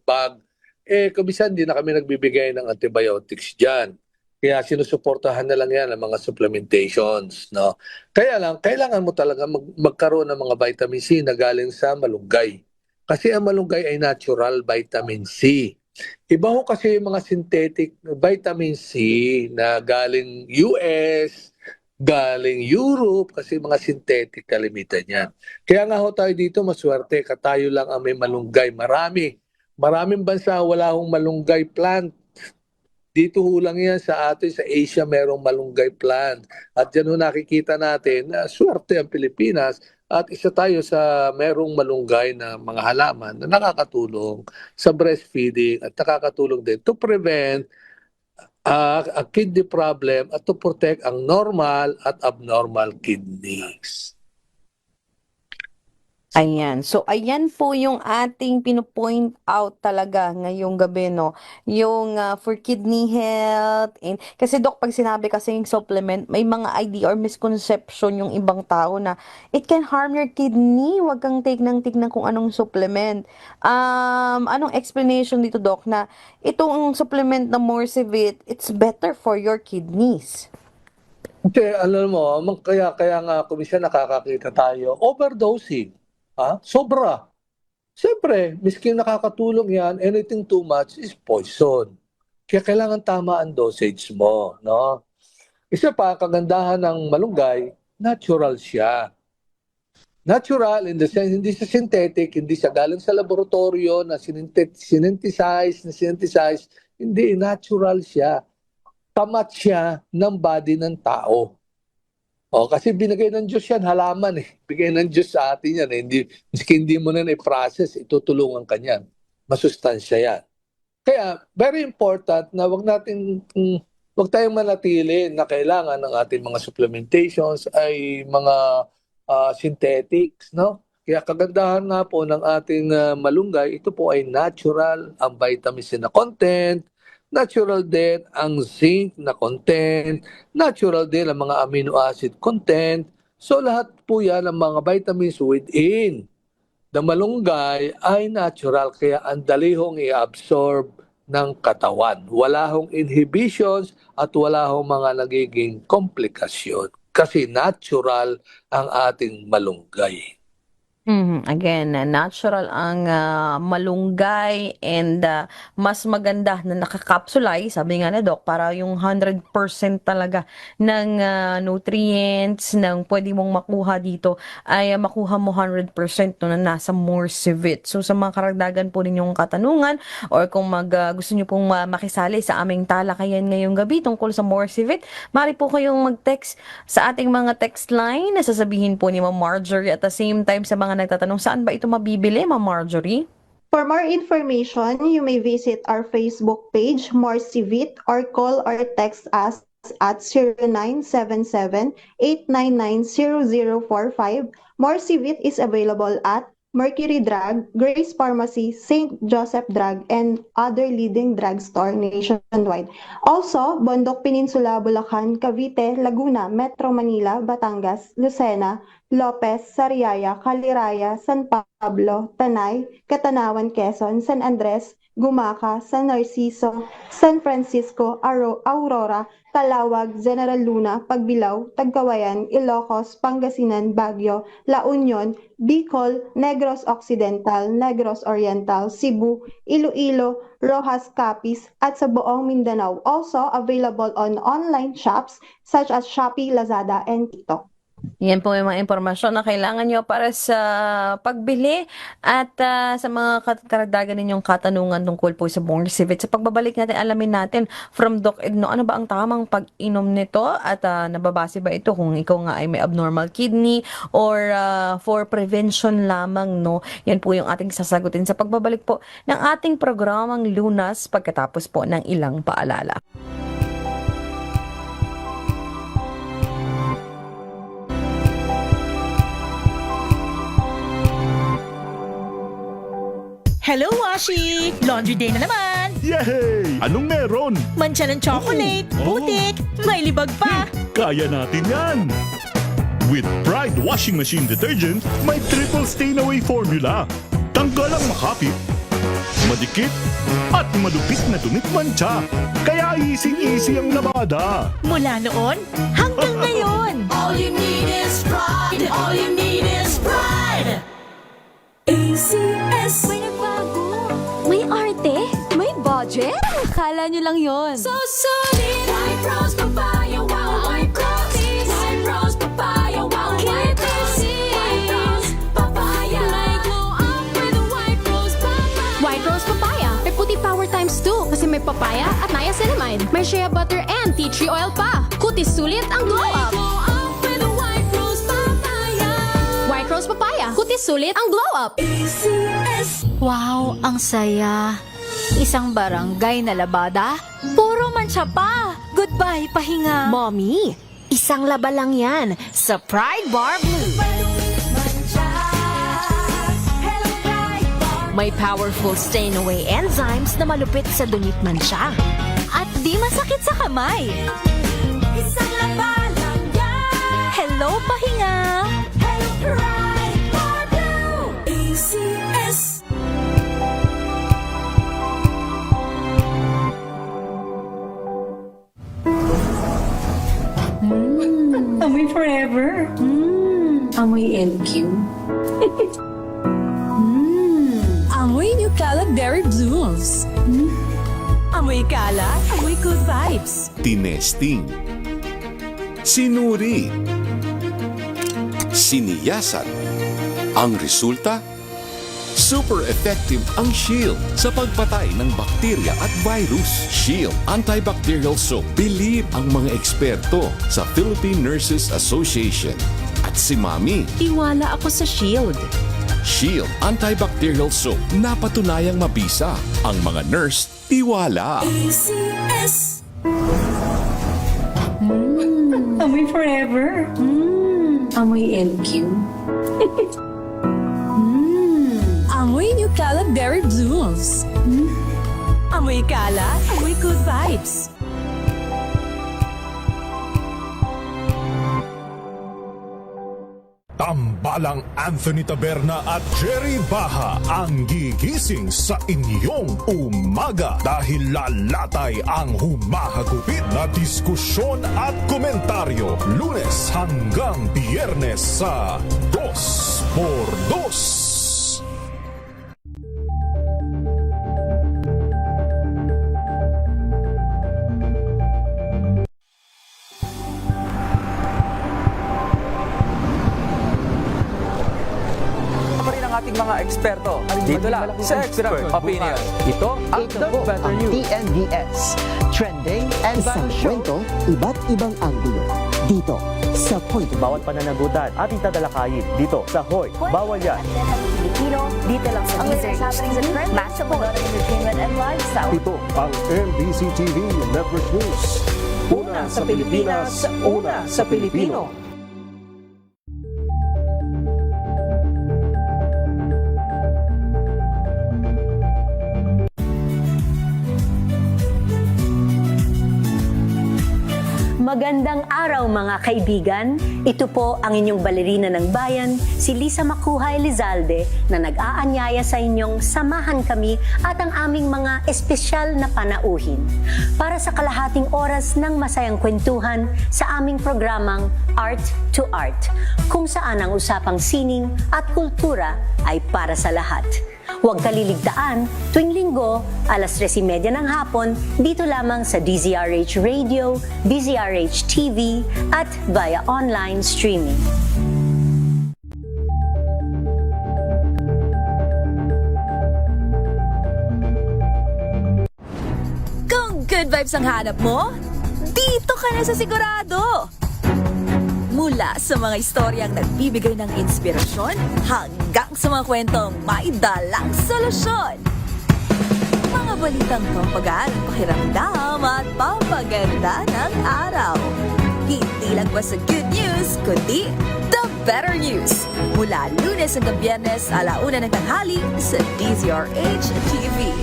Speaker 4: bag, kabisan din na kami nagbibigay ng antibiotics diyan. Kaya sinusuportahan na lang yan ng mga supplementations, no? Kaya lang kailangan mo talaga magkaroon ng mga vitamin C na galing sa malunggay. Kasi ang malunggay ay natural vitamin C. Iba ho kasi yung mga synthetic vitamin C na galing US, galing Europe, kasi mga synthetic kalimitan yan. Kaya nga ho tayo dito, maswerte, tayo lang ang may malunggay. Maraming bansa wala hong malunggay plant. Dito ho lang yan sa atin, sa Asia merong malunggay plant. At dyan ho nakikita natin na swerte ang Pilipinas at isa tayo sa merong malunggay na mga halaman na nakakatulong sa breastfeeding at nakakatulong din to prevent a kidney problem at to protect ang normal at abnormal kidneys.
Speaker 3: Ayan. So, ayan po yung ating pinopoint out talaga ngayong gabi, no? Yung for kidney health. And, kasi, Dok, pag sinabi kasi yung supplement, may mga idea or misconception yung ibang tao na it can harm your kidney. Huwag kang tignan kung anong supplement. Anong explanation dito, Dok, na itong supplement na Morsivit, it's better for your kidneys?
Speaker 4: Kasi alam mo, kaya nga kumisa nakakakita tayo, overdosing. Sobra. Siyempre, miskin nakakatulong yan, anything too much is poison. Kaya kailangan tama ang dosage mo, no? Isa pa, kagandahan ng malunggay, natural siya. Natural in the sense, hindi siya synthetic, hindi siya galing sa laboratorio na synthesize, hindi, natural siya. Tamat siya ng body ng tao. Kasi binigay ng Diyos yan, halaman eh. Bigay ng Diyos sa atin yan. Hindi mo na i-process, itutulungan ka niyan. Masustansya yan. Kaya, very important na wag tayong manatili na kailangan ng ating mga supplementations ay mga synthetics, no? Kaya kagandahan nga po ng ating malunggay, ito po ay natural ang vitamin C na content, natural din ang zinc na content, natural din ang mga amino acid content. So lahat po yan ang mga vitamins within the malunggay ay natural kaya ang dali hong i-absorb ng katawan. Wala hong inhibitions at wala hong mga nagiging komplikasyon kasi natural ang ating malunggay.
Speaker 3: Again, natural ang malunggay and mas maganda na nakakapsulay, sabi nga na Doc, para yung 100% talaga ng nutrients ng pwede mong makuha dito ay makuha mo 100% no, na nasa Morsivit. So sa mga karagdagan po ninyong katanungan or kung gusto nyo pong makisali sa aming talakayan ngayong gabi tungkol sa Morsivit, maaari po kayong mag-text sa ating mga text line na sasabihin po ni Ma'am Marjorie at the same time sa mga nagtatanong saan ba ito mabibili, Ma'am Marjorie?
Speaker 5: For more information, you may visit our Facebook page, Morsivit, or call or text us at 0977-899-0045. Morsivit is available at Mercury Drug, Grace Pharmacy, St. Joseph Drug, and other leading drugstore nationwide. Also, Bondok Peninsula, Bulacan, Cavite, Laguna, Metro Manila, Batangas, Lucena, Lopez, Sariaya, Caliraya, San Pablo, Tanay, Catanawan, Quezon, San Andres, Gumaca, San Narciso, San Francisco, Aurora, Talawag, General Luna, Pagbilao, Tagkawayan, Ilocos, Pangasinan, Baguio, La Union, Bicol, Negros Occidental, Negros Oriental, Cebu, Iloilo, Rojas, Capiz, at sa buong Mindanao. Also available on online shops such as Shopee, Lazada, and TikTok.
Speaker 3: Yan po yung mga impormasyon na kailangan nyo para sa pagbili at sa mga karagdagan ninyong katanungan tungkol po sa Morsivit. Sa pagbabalik natin, alamin natin from Doc Edno, ano ba ang tamang pag-inom nito at nababase ba ito kung ikaw nga ay may abnormal kidney or for prevention lamang, no? Yan po yung ating sasagutin sa pagbabalik po ng ating programang Lunas pagkatapos po ng ilang paalala.
Speaker 6: Hello, Washi! Laundry day na naman!
Speaker 10: Yay! Anong meron?
Speaker 6: Mancha ng chocolate,
Speaker 10: Oh.
Speaker 6: putik, may libag pa!
Speaker 10: Kaya natin yan! With Pride Washing Machine Detergent, may triple stain-away formula. Tanggal ang makapit, madikit, at madupit na dumit-mancha. Kaya easy-easy ang labada.
Speaker 6: Mula noon hanggang ngayon! All you need is pride! All you need is pride! ACS!
Speaker 1: May nagbago. May arte. May budget. Akala nyo lang yon.
Speaker 6: So solid! White Rose Papaya, wow! White Rose! White Rose Papaya, wow! White Rose! White Rose Papaya! May glow up with a White Rose Papaya!
Speaker 11: White Rose Papaya. May puti power times 2 kasi may papaya at niacinamide. May shea butter and tea tree oil pa. Kutis sulit ang glow up.
Speaker 6: Glow up with a White Rose Papaya!
Speaker 11: White Rose Papaya. Kutis sulit ang glow up.
Speaker 6: ACS!
Speaker 1: Wow, ang saya. Isang barangay na labada, puro mancha pa. Goodbye, pahinga.
Speaker 8: Mommy, isang laba lang yan sa Pride Bar Blue. May powerful stain-away enzymes na malupit sa dunit mancha.
Speaker 1: At di masakit sa kamay.
Speaker 6: Isang laba lang yan!
Speaker 1: Hello, pahinga.
Speaker 6: Hello, Pride Bar Blue! ACS!
Speaker 7: Amoy forever. Amoy LQ.
Speaker 6: Amoy New Caleb Berry Blooms. Amoy kalat, amoy good vibes.
Speaker 12: Tinesting, sinuri, siniyasan. Ang resulta? Super effective ang Shield sa pagpatay ng bakterya at virus. Shield Antibacterial Soap. Believe ang mga eksperto sa Philippine Nurses Association. At si Mami.
Speaker 8: Tiwala ako sa Shield.
Speaker 12: Shield Antibacterial Soap. Napatunayang mabisa. Ang mga nurse, tiwala.
Speaker 6: ACS!
Speaker 7: Amoy forever. Amoy LQ.
Speaker 6: Amoy New Caleb Berry Blooms. Amoy kalat, amoy good vibes.
Speaker 10: Tambalang Anthony Taberna at Jerry Baha ang gigising sa inyong umaga dahil lalatay ang humahagupit na diskusyon at komentaryo Lunes hanggang Biyernes sa 2
Speaker 13: 2x2.
Speaker 14: Pa rin ang ating mga eksperto. Dito lang sa Expert Opinion. Ito ang The Better News.
Speaker 8: TNVS. Trending and Isang kwento, iba't ibang anggulo. Dito sa Point of
Speaker 10: Bawat pananagutan ating tatalakayin dito sa Hoy, Bawal Yan.
Speaker 1: Pilipino, dito lang sa Deezer Massive Entertainment and Lifestyle.
Speaker 13: Ito ang MBC TV Network News. Una sa Pilipinas, una sa Pilipino.
Speaker 15: Magandang araw mga kaibigan. Ito po ang inyong balerina ng bayan, si Lisa Makuha Elizalde na nag-aanyaya sa inyong samahan kami at ang aming mga espesyal na panauhin para sa kalahating oras ng masayang kwentuhan sa aming programang Art to Art, kung saan ang usapang sining at kultura ay para sa lahat. Huwag kaliligtaan, tuwing linggo, alas 3:30 ng hapon, dito lamang sa DZRH Radio, DZRH TV, at via online streaming.
Speaker 1: Kung good vibes ang hanap mo, dito ka na sa sigurado! Mula sa mga istoryang nagbibigay ng inspirasyon hanggang sa mga kwentong may dalang solusyon. Mga balitang pampagaan ang pakiramdam at pampaganda ng araw. Hindi lang ba sa good news, kundi the better news. Mula Lunes hanggang Biyernes, 1:00 ng tanghali sa DZRH TV.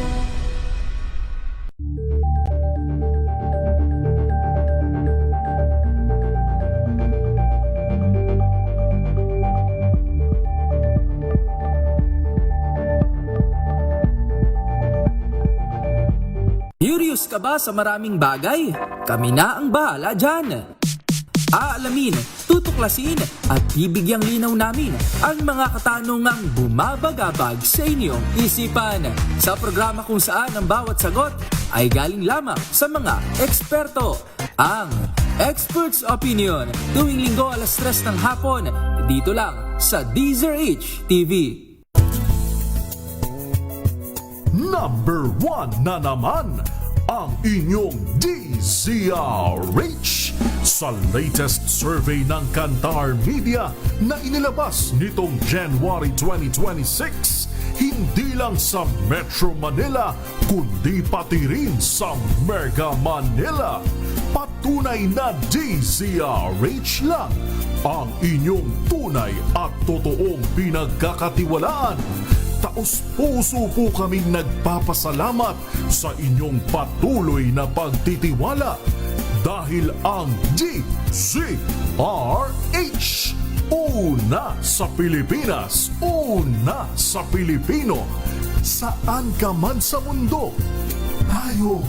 Speaker 16: Curious ka ba sa maraming bagay? Kami na ang bahala dyan. Aalamin, tutuklasin at bibigyang linaw namin ang mga katanungang bumabagabag sa inyong isipan. Sa programa kung saan ang bawat sagot ay galing lamang sa mga eksperto. Ang Expert's Opinion, tuwing linggo alas 3 ng hapon, dito lang sa DZRH TV.
Speaker 13: Number 1 na naman ang inyong DZRH sa latest survey ng Kantar Media na inilabas nitong January 2026. Hindi lang sa Metro Manila, kundi pati rin sa Mega Manila. Patunay na DZRH lang ang inyong tunay at totoong pinagkakatiwalaan. Taos-puso po kaming nagpapasalamat sa inyong patuloy na pagtitiwala dahil ang DZRH, una sa Pilipinas, una sa Pilipino. Saan ka man sa mundo, tayo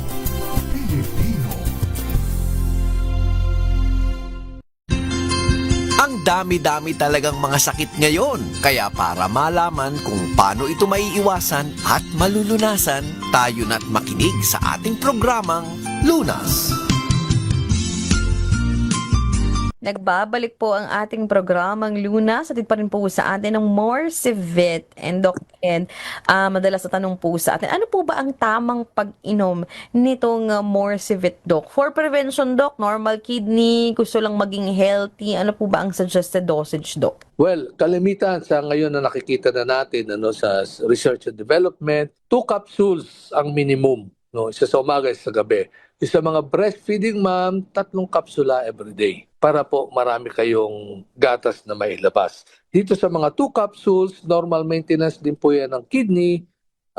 Speaker 13: Pilipino.
Speaker 2: Ang dami-dami talagang mga sakit ngayon. Kaya para malaman kung paano ito maiiwasan at malulunasan, tayo na't makinig sa ating programang Lunas.
Speaker 3: Nagbabalik po ang ating programang Lunas. Atid pa rin po sa atin ng Morsivit and Doc Ed. Madalas na tanong po sa atin, ano po ba ang tamang pag-inom nitong Morsivit, Doc? For prevention, Doc, normal kidney, gusto lang maging healthy, ano po ba ang suggested dosage, Doc?
Speaker 4: Well, kalimitan sa ngayon na nakikita na natin sa research and development, 2 capsules ang minimum. Isa sa umaga, isa sa gabi. Isa mga breastfeeding mom, 3 kapsula everyday para po marami kayong gatas na mailabas. Dito sa mga 2 capsules, normal maintenance din po yan ng kidney,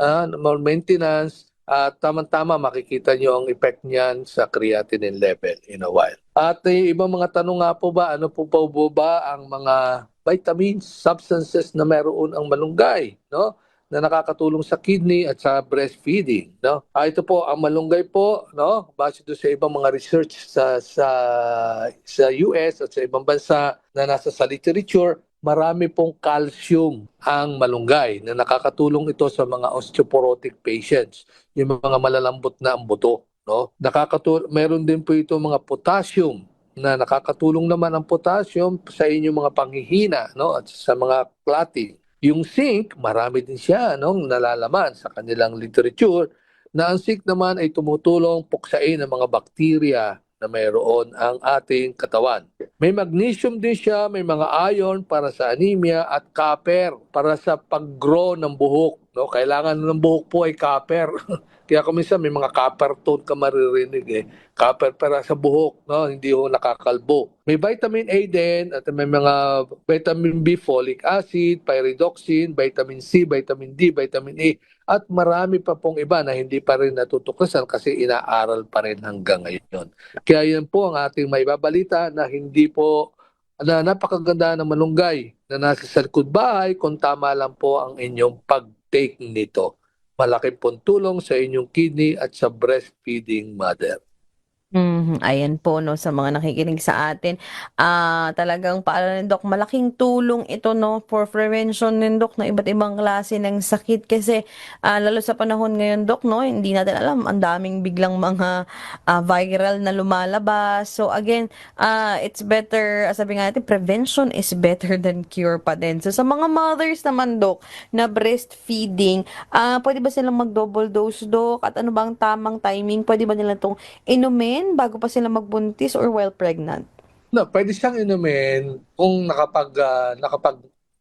Speaker 4: normal maintenance, at tama-tama makikita nyo ang effect niyan sa creatinine level in a while. At ibang mga tanong nga po ba, ano po ba ang mga vitamins, substances na meron ang malunggay, no? Na nakakatulong sa kidney at sa breastfeeding, no? Ito po ang malunggay po, no? Base do sa ibang mga research sa US at sa ibang bansa na nasa sa literature, marami pong calcium ang malunggay na nakakatulong ito sa mga osteoporotic patients, yung mga malalambot na ang buto, no? Meron din po ito mga potassium na nakakatulong naman ang potassium sa inyong mga panghihina, no? At sa mga clotting. Yung zinc, marami din siya, no, nalalaman sa kanilang literature na ang zinc naman ay tumutulong puksain ang mga bakterya na mayroon ang ating katawan. May magnesium din siya, may mga iron para sa anemia at copper para sa pag-grow ng buhok. No? Kailangan ng buhok po ay copper. Kaya kung minsan may mga copper tone ka maririnig Copper para sa buhok, no? Hindi ho nakakalbo. May vitamin A din at may mga vitamin B, folic acid, pyridoxine, vitamin C, vitamin D, vitamin E at marami pa pong iba na hindi pa rin natutuklasan kasi inaaral pa rin hanggang ngayon. Kaya yan po ang ating maibabalita na hindi po na napakaganda ng malunggay na nasa sa likod bahay kung tama lang po ang inyong pag-take nito. Malaking pong tulong sa inyong kidney at sa breastfeeding mother.
Speaker 3: Ayan po, no, sa mga nakikinig sa atin. Talagang paalala ni Doc, malaking tulong ito, no, for prevention ni Doc ng iba't ibang klase ng sakit kasi lalo sa panahon ngayon, Doc, no, hindi natin alam, ang daming biglang mga viral na lumalabas. So again, it's better, sabi nga natin, prevention is better than cure pa din. So sa mga mothers naman, Doc, na breastfeeding, pwede ba silang mag-double dose, Doc? At ano ba ang tamang timing? Pwede ba nila itong inumin bago pa sila magbuntis or while pregnant?
Speaker 4: No, pwede siyang inumin kung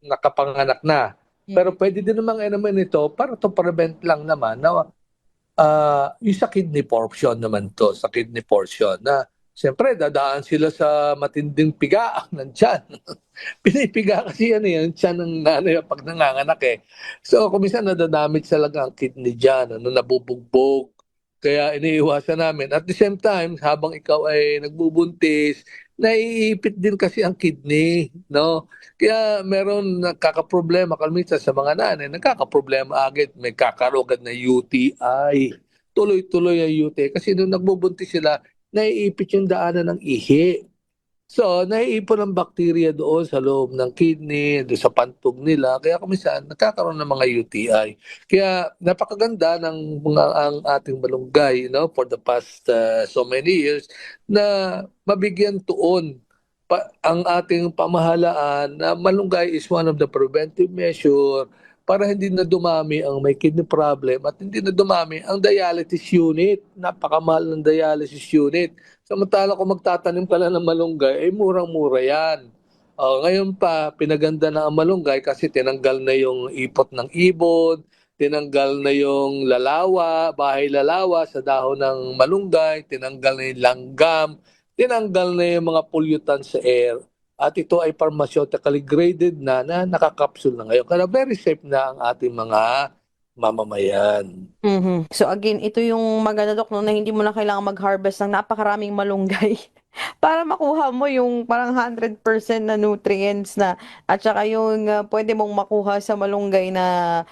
Speaker 4: nakapanganak na. Pero pwede din namang inumin ito para to prevent lang naman na yung sa kidney portion naman to, sa kidney portion na siyempre dadaan sila sa matinding piga ng tiyan. Pinipiga kasi yan tiyan ng nanay pag nanganganak So kung minsan nadadamage talaga ang kidney dyan, nabubugbog. Kaya iniiwasan namin. At the same time, habang ikaw ay nagbubuntis, naiipit din kasi ang kidney, no? Kaya meron nagkakaproblema kalmita sa mga nanay, nagkakaproblema agad, may kakarugad na UTI. Tuloy-tuloy ang UTI kasi nung nagbubuntis sila, naiipit yung daanan ng ihi. So, naiipon ang bakterya doon sa loob ng kidney, doon sa pantog nila. Kaya kuminsan, nagkakaroon ng mga UTI. Kaya napakaganda ng ang ating malunggay for the past so many years na mabigyan tuon ang ating pamahalaan na malunggay is one of the preventive measure para hindi na dumami ang may kidney problem at hindi na dumami ang dialysis unit. Napakamahal ng dialysis unit. Samantala kung magtatanim ka lang ng malunggay, murang-mura yan. Ngayon pa, pinaganda na ang malunggay kasi tinanggal na yung ipot ng ibon, tinanggal na yung bahay lalawa sa dahon ng malunggay, tinanggal na yung langgam, tinanggal na yung mga pollutants sa air. At ito ay pharmaceutically graded na nakakapsul na ngayon. Kaya very safe na ang ating mga mamamayan.
Speaker 3: So again, ito yung maganda, Doc, no, na hindi mo na kailangan mag-harvest ng napakaraming malunggay para makuha mo yung parang 100% na nutrients na at saka yung pwede mong makuha sa malunggay na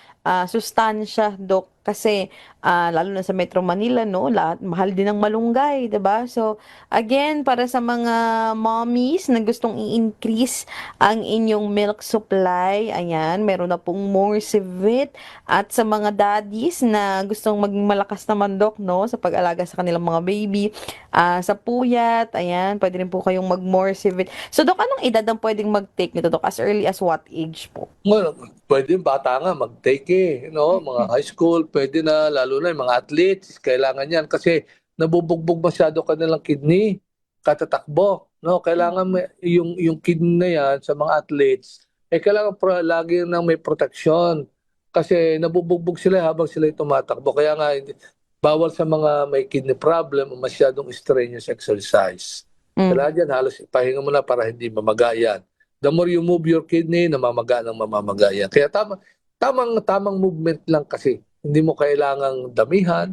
Speaker 3: sustansya, Doc. Kasi lalo na sa Metro Manila, no, mahal din ng malunggay, 'di ba? So again, para sa mga mommies na gustong i-increase ang inyong milk supply, ayan, meron na pong Morsivit. At sa mga daddies na gustong maging malakas naman, Doc, no, sa pag-alaga sa kanilang mga baby, sa puyat, ayan, pwede rin po kayong mag-Morsivit. So Doc, anong edad ang pwedeng mag-take nito, Doc? As early as what age po?
Speaker 4: Well, pwede yung bata nga mag-take no? Mga high school, pwede na, lalo na yung mga athletes, kailangan yan kasi nabubugbog masyado kanilang kidney, katatakbo, no? Kailangan yung kidney na yan sa mga athletes, kailangan lagi nang may protection kasi nabubugbog sila habang sila tumatakbo. Kaya nga, bawal sa mga may kidney problem o masyadong strenuous exercise. Kailangan dyan, halos ipahinga mo na para hindi mamagayan. The more you move your kidney, namamaga ng mamamagayan. Kaya tamang movement lang kasi. Hindi mo kailangang damihan,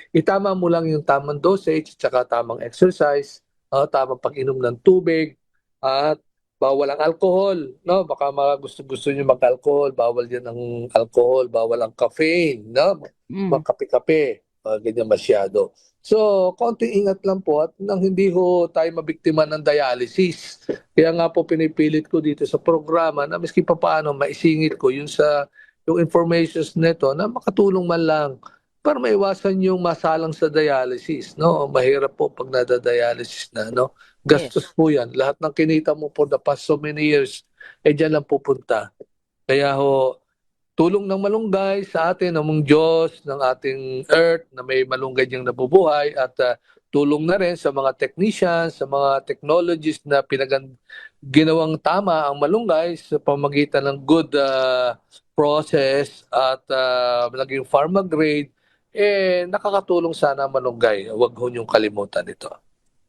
Speaker 4: itama mo lang yung tamang dosage, tsaka tamang exercise, tamang pag-inom ng tubig, at bawal ang alcohol, no? Baka gusto niyo mag-alcohol, bawal yan ang alcohol, bawal ang caffeine, no? Magkape-kape. ganyan masyado. So, konting ingat lang po at nang hindi ho tayo mabiktima ng dialysis. Kaya nga po pinipilit ko dito sa programa na miski pa paano maisingit ko yung informations nito na makatulong man lang para maiwasan yung masalang sa dialysis, no? Mahirap po pag nadadialysis na, no? Gastos po yan. Lahat ng kinita mo for the past so many years, dyan lang pupunta. Kaya ho, tulong ng malunggay sa atin, ng Diyos, ng ating earth, na may malunggay diyang nabubuhay, at tulong na rin sa mga technicians, sa mga technologists na ginawang tama ang malunggay sa pamagitan ng good process at naging pharma grade, nakakatulong sana ang malunggay. Huwag ho niyong kalimutan ito.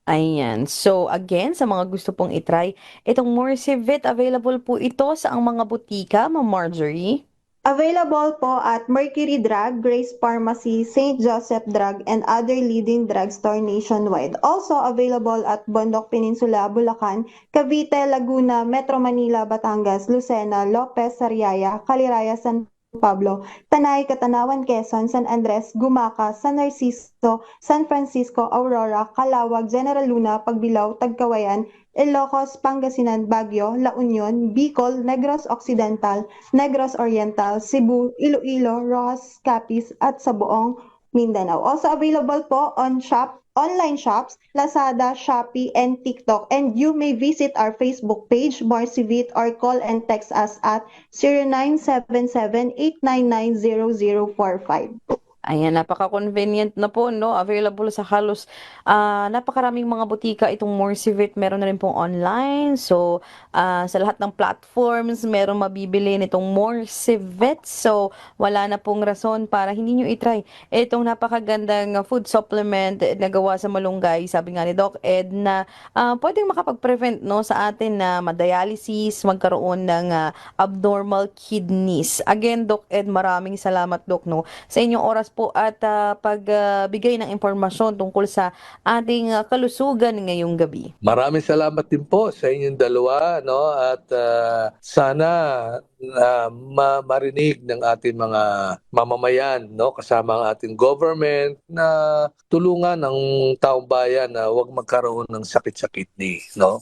Speaker 3: Ayan. So, again, sa mga gusto pong itry, itong Morsivit, available po ito sa ang mga butika, Ma'am Marjorie?
Speaker 5: Available po at Mercury Drug, Grace Pharmacy, St. Joseph Drug, and other leading drugstore nationwide. Also available at Bondok Peninsula, Bulacan, Cavite, Laguna, Metro Manila, Batangas, Lucena, Lopez, Sariaya, Caliraya, San Pablo, Tanay, Catanawan, Quezon, San Andres, Gumaca, San Narciso, San Francisco, Aurora, Calawag, General Luna, Pagbilao, Tagkawayan, Ilocos, Pangasinan, Baguio, La Union, Bicol, Negros Occidental, Negros Oriental, Cebu, Iloilo, Rojas, Capiz, at sa buong Mindanao. Also available po on online shops, Lazada, Shopee, and TikTok. And you may visit our Facebook page, Morsivit, or call and text us at 0977-899-0045.
Speaker 3: Ayan, napaka-convenient na po, no? Available sa halos napakaraming mga butika itong Morsivit. Meron na rin pong online. So, sa lahat ng platforms, meron mabibili nitong Morsivit. So, wala na pong rason para hindi nyo itry itong napakagandang food supplement na gawa sa malunggay. Sabi nga ni Doc Ed na pwedeng makapag-prevent, no, sa atin na madialysis, magkaroon ng abnormal kidneys. Again, Doc Ed, maraming salamat, Doc, no, sa inyong oras po at pagbigay ng impormasyon tungkol sa ating kalusugan ngayong gabi.
Speaker 4: Maraming salamat din po sa inyong dalawa, no? At sana marinig ng ating mga mamamayan, no? Kasama ang ating government na tulungan ng taong bayan na huwag magkaroon ng sakit sa kidney, no?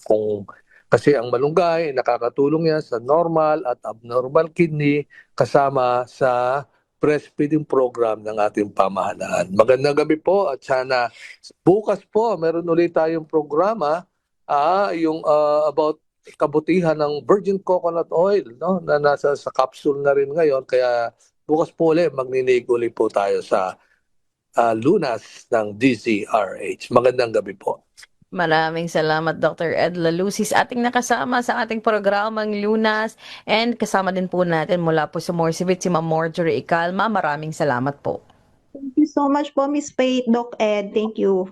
Speaker 4: Kasi ang malunggay, nakakatulong yan sa normal at abnormal kidney kasama sa breastfeeding program ng ating pamahalaan. Magandang gabi po at sana bukas po meron ulit tayong programa yung about kabutihan ng virgin coconut oil, no, na nasa sa capsule na rin ngayon. Kaya bukas po ulit magninig ulit po tayo sa Lunas ng DZRH. Magandang gabi po.
Speaker 3: Maraming salamat, Dr. Ed Lalusis, ating nakasama sa ating programang Lunas, and kasama din po natin mula po sa Morsivit si Ma'am Marjorie Icalma. Maraming salamat po.
Speaker 5: Thank you so much po, Miss Faith, Doc Ed. Thank you.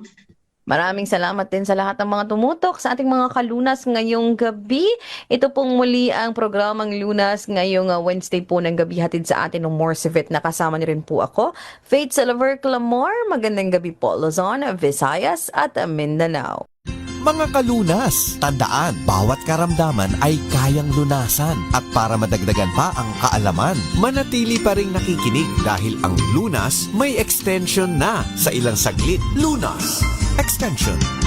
Speaker 3: Maraming salamat din sa lahat ng mga tumutok sa ating mga kalunas ngayong gabi. Ito pong muli ang programang Lunas ngayong Wednesday po ng gabi, hatid sa atin ng Morsivit. Nakasama niyo rin po ako, Faith Silver Clamor. Magandang gabi po, Luzon, Visayas at Mindanao.
Speaker 2: Mga kalunas, tandaan, bawat karamdaman ay kayang lunasan. At para madagdagan pa ang kaalaman, manatili pa ring nakikinig dahil ang Lunas may extension na sa ilang saglit. Lunas Extension.